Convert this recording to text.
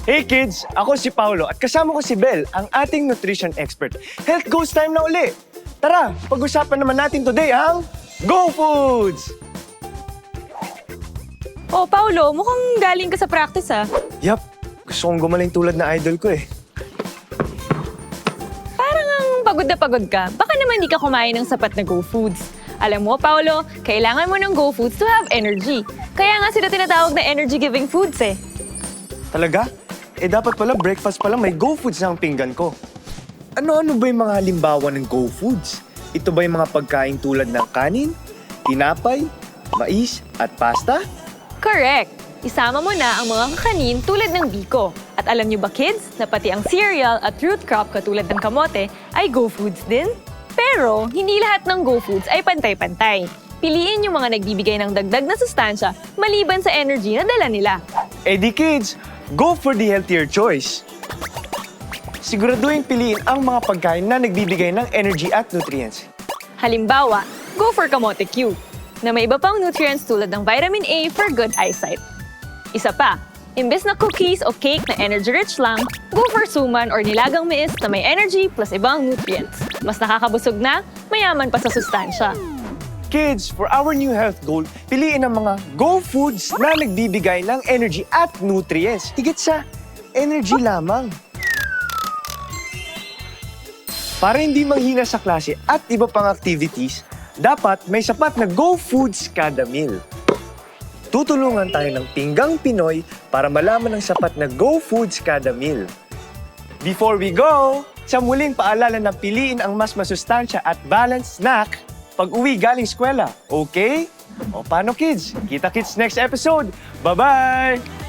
Hey kids, ako si Paolo at kasama ko si Bel, ang ating nutrition expert. Health goals time na uli. Tara, pag-usapan naman natin today ang Go Foods! Oh, Paulo, mukhang galing ka sa practice ah. Yup, gusto kong gumaling tulad na idol ko eh. Parang ang pagod na pagod ka. Baka naman hindi ka kumain ng sapat na Go Foods. Alam mo, Paulo, kailangan mo ng Go Foods to have energy. Kaya nga sila tinatawag na energy-giving foods eh. Talaga? Eh dapat pala breakfast pa lang may Go Foods na ang pinggan ko. Ano-ano ba yung mga halimbawa ng Go Foods? Ito ba yung mga pagkain tulad ng kanin, tinapay, mais at pasta? Correct! Isama mo na ang mga kakanin tulad ng biko. At alam niyo ba kids, na pati ang cereal at root crop katulad ng kamote ay Go Foods din? Pero hindi lahat ng Go Foods ay pantay-pantay. Piliin yung mga nagbibigay ng dagdag na sustansya maliban sa energy na dala nila. Eh di kids, go for the healthier choice. Siguraduhin piliin ang mga pagkain na nagbibigay ng energy at nutrients. Halimbawa, go for Kamote Q, na may iba pang nutrients tulad ng vitamin A for good eyesight. Isa pa, imbes na cookies o cake na energy-rich lang, go for suman or nilagang mais na may energy plus ibang nutrients. Mas nakakabusog na, mayaman pa sa sustansya. Kids, for our new health goal, piliin ang mga Go Foods na nagbibigay ng energy at nutrients. Higit sa energy lamang. Para hindi manghina sa klase at iba pang activities, dapat may sapat na Go Foods kada meal. Tutulungan tayo ng Pinggang Pinoy para malaman ng sapat na Go Foods kada meal. Before we go, sa muling paalala na piliin ang mas masustansya at balanced snack pag uwi galing eskwela, okay? O paano kids? Kita-kits next episode. Bye-bye!